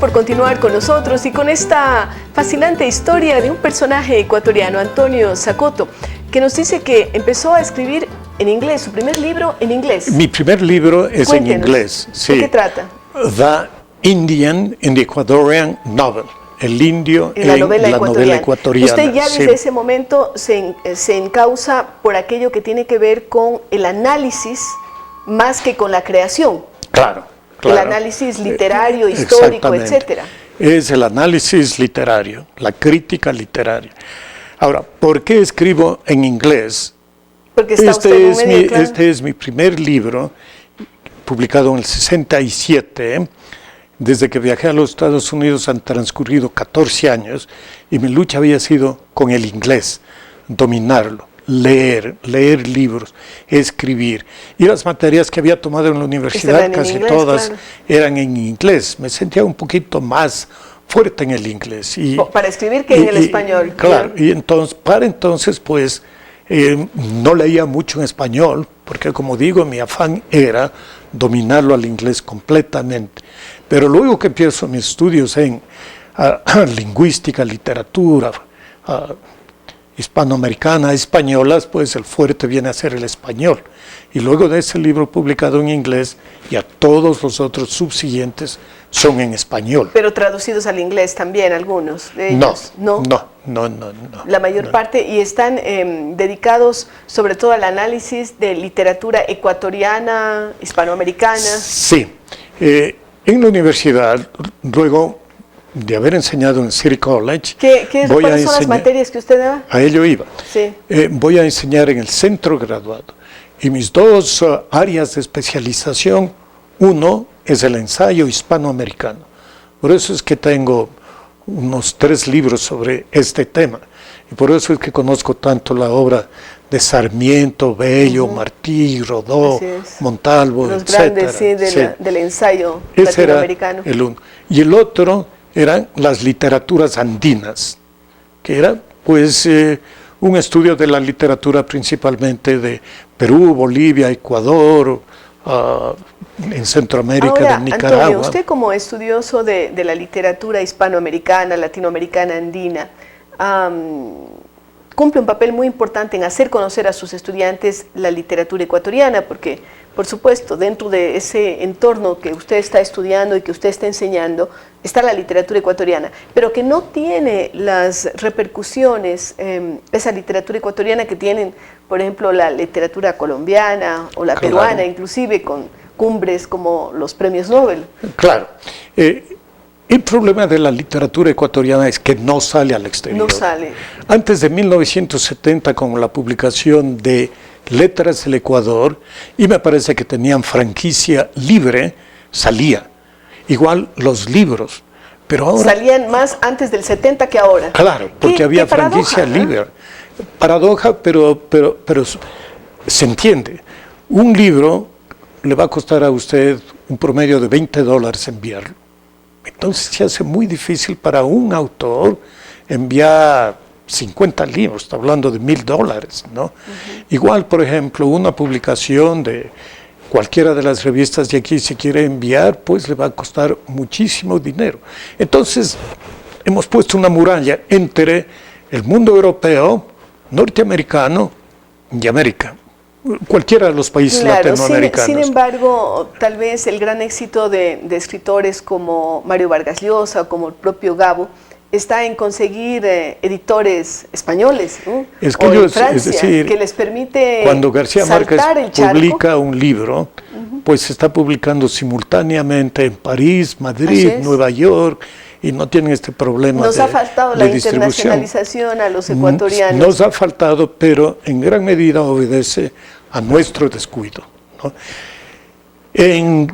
por continuar con nosotros y con esta fascinante historia de un personaje ecuatoriano, Antonio Zacoto, que nos dice que empezó a escribir en inglés, su primer libro en inglés. Mi primer libro es Cuéntenos, en inglés. Sí. ¿de qué trata? The Indian in the Ecuadorian Novel. El indio en la novela ecuatoriana. Usted ya desde ese momento se encausa por aquello que tiene que ver con el análisis más que con la creación. Claro. El análisis literario, histórico, etcétera. Es el análisis literario, la crítica literaria. Ahora, ¿por qué escribo en inglés? Porque está usted en un medio, claro. Este es mi primer libro, publicado en el 67. Desde que viajé a los Estados Unidos han transcurrido 14 años y mi lucha había sido con el inglés, dominarlo. Leer libros, escribir. Y las materias que había tomado en la universidad, casi todas eran en inglés. Me sentía un poquito más fuerte en el inglés. Para escribir que en el español. Claro, y entonces, para entonces, pues, no leía mucho en español, porque como digo, mi afán era dominarlo al inglés completamente. Pero luego que empiezo mis estudios en lingüística, literatura, hispanoamericana, españolas, pues el fuerte viene a ser el español. Y luego de ese libro publicado en inglés, ya todos los otros subsiguientes son en español. Pero traducidos al inglés también, algunos de ellos. No. La mayor parte, y están dedicados sobre todo al análisis de literatura ecuatoriana, hispanoamericana. Sí. En la universidad, luego de haber enseñado en City College, ¿cuáles son las materias que usted daba? A ello iba. Sí. Voy a enseñar en el centro graduado. Y mis dos áreas de especialización, uno es el ensayo hispanoamericano. Por eso es que tengo unos 3 libros sobre este tema. Y por eso es que conozco tanto la obra de Sarmiento, Bello, Martí, Rodó, Montalvo, los etcétera. grandes, del ensayo Ese latinoamericano. Era el uno. Y el otro eran las literaturas andinas, que era pues un estudio de la literatura principalmente de Perú, Bolivia, Ecuador, en Centroamérica, Ahora, de Nicaragua. Antonio, usted como estudioso de la literatura hispanoamericana, latinoamericana, andina, cumple un papel muy importante en hacer conocer a sus estudiantes la literatura ecuatoriana, porque, por supuesto, dentro de ese entorno que usted está estudiando y que usted está enseñando, está la literatura ecuatoriana, pero que no tiene las repercusiones, esa literatura ecuatoriana que tienen, por ejemplo, la literatura colombiana o la peruana, inclusive con cumbres como los premios Nobel. Claro. El problema de la literatura ecuatoriana es que no sale al exterior. No sale. Antes de 1970, con la publicación de Letras del Ecuador, y me parece que tenían franquicia libre, salía. Igual los libros. Pero ahora, salían más antes del 70 que ahora. Claro, porque había franquicia libre. Paradoja, pero se entiende. Un libro le va a costar a usted un promedio de $20 enviarlo. Entonces se hace muy difícil para un autor enviar 50 libros, está hablando de $1,000, ¿no? Igual, por ejemplo, una publicación de cualquiera de las revistas de aquí, si quiere enviar, pues le va a costar muchísimo dinero. Entonces, hemos puesto una muralla entre el mundo europeo, norteamericano y América. Cualquiera de los países latinoamericanos. Sin embargo, tal vez el gran éxito de escritores como Mario Vargas Llosa, como el propio Gabo, está en conseguir editores españoles, ¿no? Es que o en Francia, es decir, que les permite cuando García Márquez publica un libro, pues se está publicando simultáneamente en París, Madrid, Nueva York, y no tienen este problema Nos ha faltado la internacionalización a los ecuatorianos. Nos ha faltado, pero en gran medida obedece a nuestro descuido, ¿no? En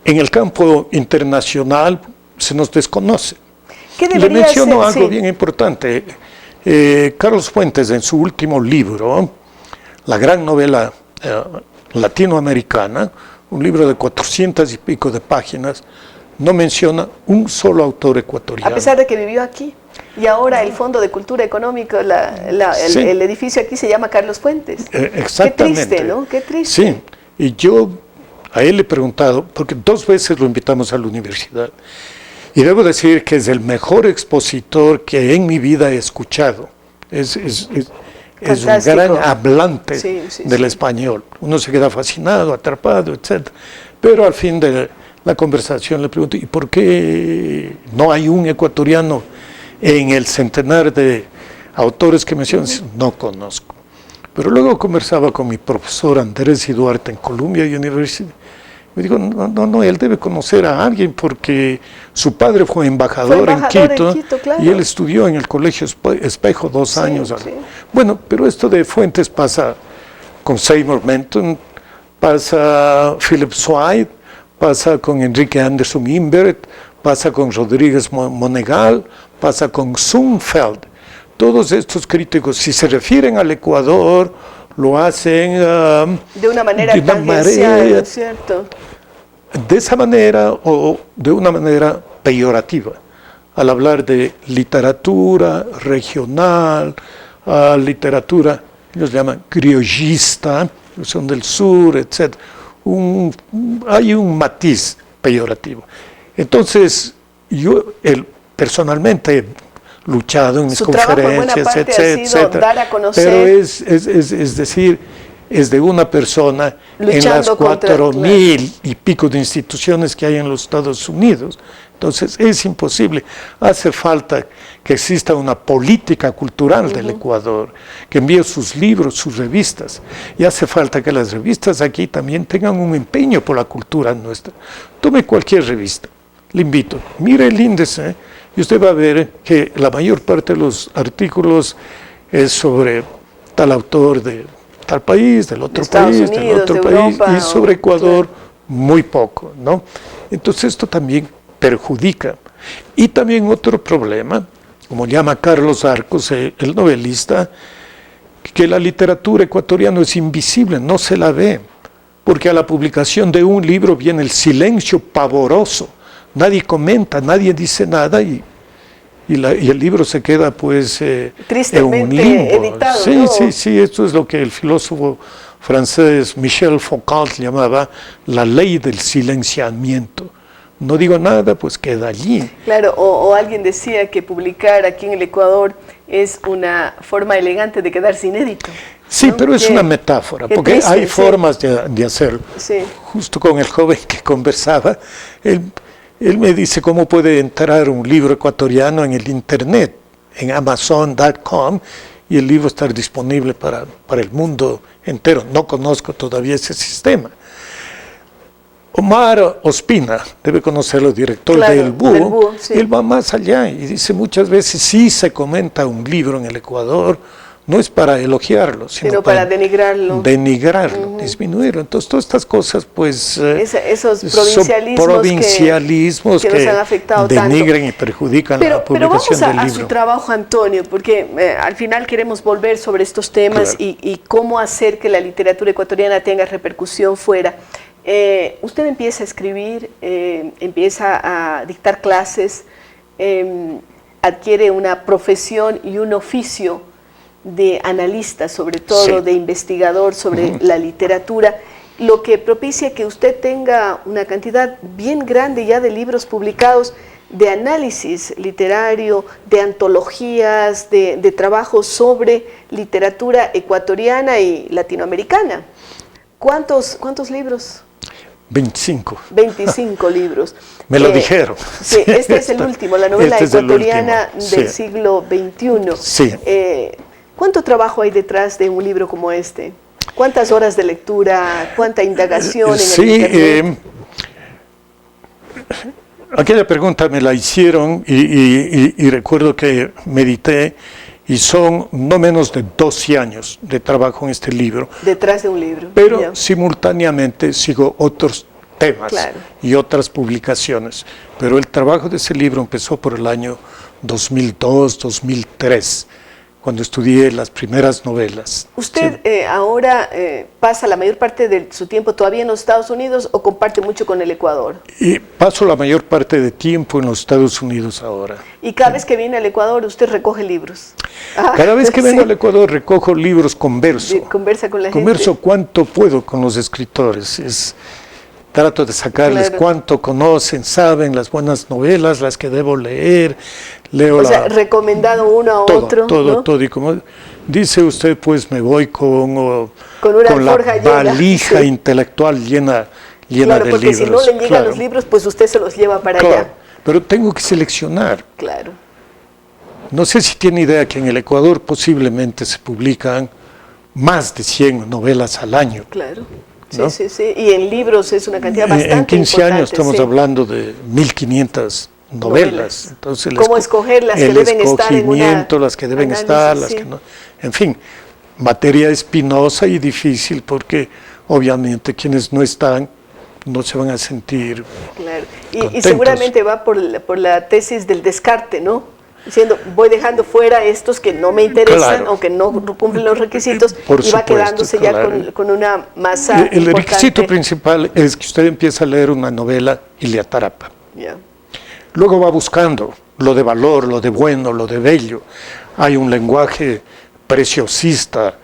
el campo internacional se nos desconoce. Le menciono algo bien importante. Carlos Fuentes, en su último libro, la gran novela latinoamericana, un libro de 400 y pico de páginas, no menciona un solo autor ecuatoriano. A pesar de que vivió aquí. Y ahora el Fondo de Cultura Económica, el edificio aquí se llama Carlos Fuentes. Exactamente. Qué triste, ¿no? Qué triste. Sí, y yo a él le he preguntado, porque 2 veces lo invitamos a la universidad, Y debo decir que es el mejor expositor que en mi vida he escuchado. Es un gran hablante del español. Uno se queda fascinado, atrapado, etc. Pero al fin de la conversación le pregunto, ¿y por qué no hay un ecuatoriano en el centenar de autores que mencionas? No conozco. Pero luego conversaba con mi profesor Andrés Duarte en Columbia University. Me dijo, no, él debe conocer a alguien porque su padre fue embajador en Quito, claro. Y él estudió en el Colegio Espejo 2 años. Sí. Bueno, pero esto de Fuentes pasa con Seymour Menton, pasa Philip Zweig, pasa con Enrique Anderson Imbert, pasa con Rodríguez Monegal, pasa con Zumfeld. Todos estos críticos, si se refieren al Ecuador, lo hacen de una manera tangencial, ¿cierto? De esa manera o de una manera peyorativa, al hablar de literatura regional, literatura, ellos llaman criollista, son del sur, etc. Hay un matiz peyorativo. Entonces, yo personalmente luchado en mis conferencias, etcétera, dar a conocer, pero es decir, es de una persona en las 4.000 y pico de instituciones que hay en los Estados Unidos. Entonces es imposible. Hace falta que exista una política cultural del Ecuador, que envíe sus libros, sus revistas, y hace falta que las revistas aquí también tengan un empeño por la cultura nuestra. Tome cualquier revista, le invito, mire el índice, y usted va a ver que la mayor parte de los artículos es sobre tal autor de tal país, del otro país, del otro país, y sobre Ecuador muy poco, ¿no? Entonces esto también perjudica. Y también otro problema, como llama Carlos Arcos, el novelista, que la literatura ecuatoriana es invisible, no se la ve, porque a la publicación de un libro viene el silencio pavoroso. Nadie comenta, nadie dice nada y el libro se queda pues en un limbo. Editado, sí, ¿no? sí, esto es lo que el filósofo francés Michel Foucault llamaba la ley del silenciamiento. No digo nada, pues queda allí. Claro, o alguien decía que publicar aquí en el Ecuador es una forma elegante de quedarse inédito. Sí, ¿no? Pero es una metáfora, porque triste, hay formas de hacerlo. Sí. Justo con el joven que conversaba, él me dice cómo puede entrar un libro ecuatoriano en el internet, en Amazon.com, y el libro estar disponible para el mundo entero. No conozco todavía ese sistema. Omar Ospina, debe conocerlo, director del Búho, sí. Él va más allá y dice muchas veces, si se comenta un libro en el Ecuador, no es para elogiarlo, sino para denigrarlo. Disminuirlo. Entonces, todas estas cosas, pues, esos provincialismos que nos han afectado denigran tanto y perjudican la publicación del libro. Pero vamos a su trabajo, Antonio, porque al final queremos volver sobre estos temas, claro. y cómo hacer que la literatura ecuatoriana tenga repercusión fuera. Usted empieza a escribir, empieza a dictar clases, adquiere una profesión y un oficio de analista, sobre todo, sí. de investigador sobre la literatura, lo que propicia que usted tenga una cantidad bien grande ya de libros publicados, de análisis literario, de antologías, de trabajos sobre literatura ecuatoriana y latinoamericana. ¿Cuántos libros? 25. 25 libros. Me lo dijeron. Sí, este es el último, la novela ecuatoriana del siglo XXI. Sí. ¿Cuánto trabajo hay detrás de un libro como este? ¿Cuántas horas de lectura? ¿Cuánta indagación en el internet? Aquella pregunta me la hicieron y recuerdo que medité, y son no menos de 12 años de trabajo en este libro. Detrás de un libro. Pero ya. Simultáneamente sigo otros temas, claro. Y otras publicaciones. Pero el trabajo de ese libro empezó por el año 2002, 2003. Cuando estudié las primeras novelas. ¿Usted ahora pasa la mayor parte de su tiempo todavía en los Estados Unidos o comparte mucho con el Ecuador? Y paso la mayor parte de tiempo en los Estados Unidos ahora. ¿Y cada vez que viene al Ecuador usted recoge libros? Cada vez que vengo al Ecuador recojo libros, converso. Conversa con la gente. Converso cuanto puedo con los escritores. trato de sacarles cuánto conocen, saben, las buenas novelas, las que debo leer, leo recomendado uno a otro. Todo, y como dice usted, pues me voy con la valija intelectual llena de libros. Porque si no le llegan los libros, pues usted se los lleva para allá. Pero tengo que seleccionar. Claro. No sé si tiene idea que en el Ecuador posiblemente se publican más de 100 novelas al año. Claro. ¿No? Sí. Y en libros es una cantidad bastante En 15 importante, años estamos hablando de 1.500 novelas. Entonces, ¿cómo escoger las que deben estar en una las que deben estar, las que no? En fin, materia espinosa y difícil porque obviamente quienes no están no se van a sentir y seguramente va por la tesis del descarte, ¿no? Diciendo, voy dejando fuera estos que no me interesan o que no cumplen los requisitos y va quedándose ya con una masa El requisito principal es que usted empieza a leer una novela y le atrapa. Luego va buscando lo de valor, lo de bueno, lo de bello. Hay un lenguaje preciosista,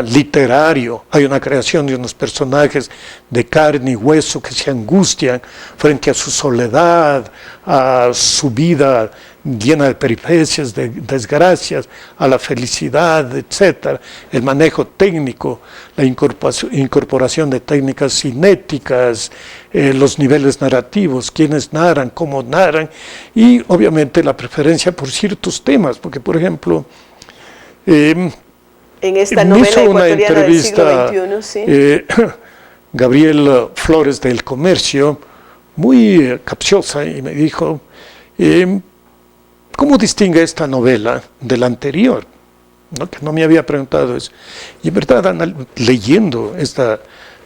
literario, hay una creación de unos personajes de carne y hueso que se angustian frente a su soledad, a su vida llena de peripecias, de desgracias, a la felicidad, etcétera. El manejo técnico, la incorporación de técnicas cinéticas, los niveles narrativos, quiénes narran, cómo narran, y obviamente la preferencia por ciertos temas, porque por ejemplo, en esta novela ecuatoriana del siglo XXI, Gabriel Flores del Comercio, muy capciosa, y me dijo, ¿cómo distingue esta novela de la anterior? ¿No? Que no me había preguntado eso. Y en verdad, leyendo esta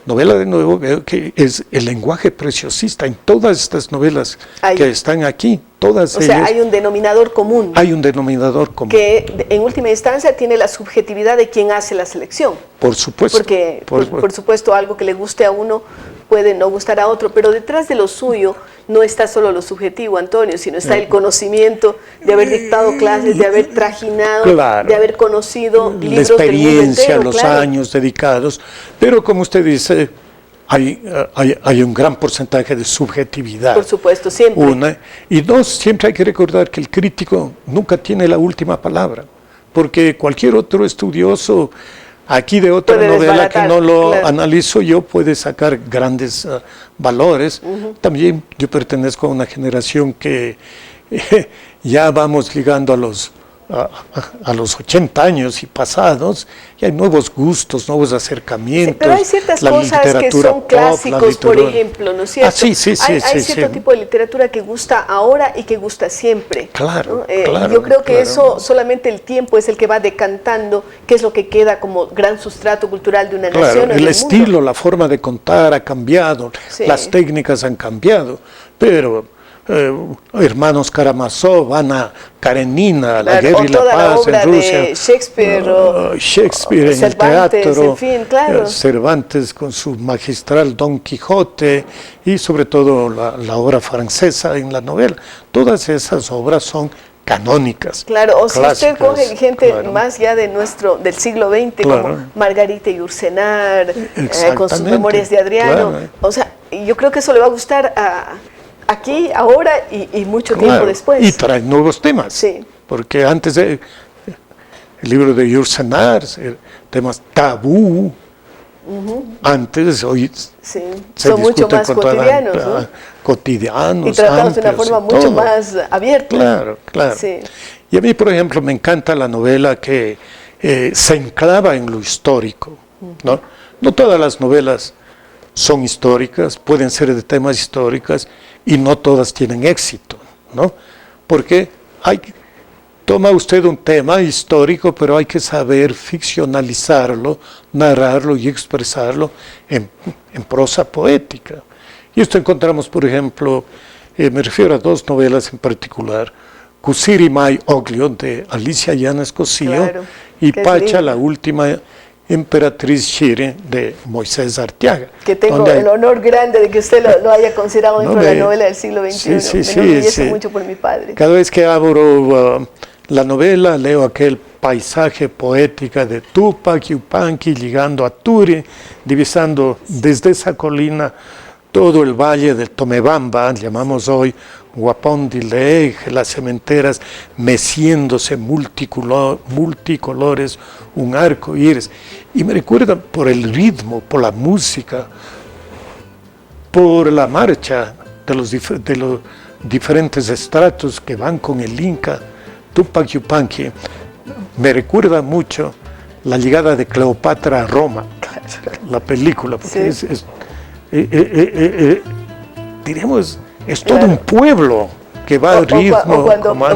novela de nuevo, veo que es el lenguaje preciosista en todas estas novelas que están aquí, todas ellas. O sea, hay un denominador común. Hay un denominador común. Que en última instancia tiene la subjetividad de quien hace la selección. Por supuesto. Porque, por supuesto, algo que le guste a uno puede no gustar a otro, pero detrás de lo suyo no está solo lo subjetivo, Antonio, sino está el conocimiento de haber dictado clases, de haber trajinado, de haber conocido libros la experiencia, del mundo entero, los años dedicados, pero como usted dice, hay un gran porcentaje de subjetividad. Por supuesto, siempre. Una, y dos, siempre hay que recordar que el crítico nunca tiene la última palabra, porque cualquier otro estudioso aquí de otra novela que no lo analizo yo puede sacar grandes valores. También yo pertenezco a una generación que ya vamos llegando a los 80 años y pasados, y hay nuevos gustos, nuevos acercamientos. Sí, pero hay ciertas cosas que son clásicos, por ejemplo, ¿no es cierto? Sí, hay cierto tipo de literatura que gusta ahora y que gusta siempre. Claro, ¿no? Yo creo que eso solamente el tiempo es el que va decantando qué es lo que queda como gran sustrato cultural de una nación. El estilo, la forma de contar ha cambiado, las técnicas han cambiado, pero hermanos Karamazov, Ana Karenina, La guerra y la paz en Rusia, de Shakespeare en Cervantes, el teatro, en fin, claro. Cervantes con su magistral Don Quijote y sobre todo la obra francesa en la novela. Todas esas obras son canónicas. Claro, o si usted coge gente más ya del siglo XX, como Margarita Yourcenar, con sus Memorias de Adriano, o sea, yo creo que eso le va a gustar aquí, ahora y mucho tiempo después. Y trae nuevos temas, porque antes el libro de Yourcenar, temas tabú, antes hoy se son mucho más cotidianos, ¿no? Cotidianos, y tratados de una forma mucho más abierta. Claro. Y a mí, por ejemplo, me encanta la novela que se enclava en lo histórico, ¿no? No todas las novelas son históricas, pueden ser de temas históricos y no todas tienen éxito, ¿no? Porque toma usted un tema histórico, pero hay que saber ficcionalizarlo, narrarlo y expresarlo en prosa poética. Y esto encontramos, por ejemplo, me refiero a dos novelas en particular, Kusiri Mai Oglio, de Alicia Llanes Cosío, y Pacha, la última emperatriz Shire, de Moisés Arteaga. Que tengo el honor grande de que usted lo haya considerado dentro de la novela del siglo XXI. Me enorgullece mucho por mi padre. Cada vez que abro la novela, leo aquel paisaje poético de Tupac Yupanqui llegando a Turi, divisando desde esa colina todo el valle del Tomebamba, llamamos hoy Guapón de Leje, las cementeras meciéndose multicolores, un arco iris. Y me recuerda por el ritmo, por la música, por la marcha de los diferentes estratos que van con el Inca, Tupac Yupanqui. Me recuerda mucho la llegada de Cleopatra a Roma, la película, porque sí. Diríamos, es todo un pueblo que va al ritmo. O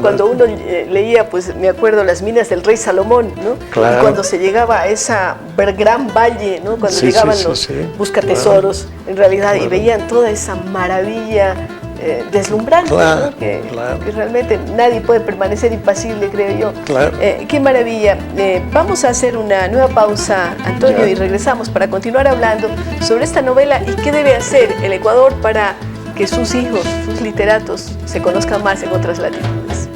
cuando uno leía, pues me acuerdo, las minas del rey Salomón, ¿no? Claro. Y cuando se llegaba a esa gran valle, ¿no? Cuando llegaban los buscatesoros, en realidad, y veían toda esa maravilla deslumbrante, claro, ¿no? Que realmente nadie puede permanecer impasible, creo yo. Claro. Qué maravilla. Vamos a hacer una nueva pausa, Antonio, y regresamos para continuar hablando sobre esta novela y qué debe hacer el Ecuador para que sus hijos, sus literatos, se conozcan más en otras latitudes.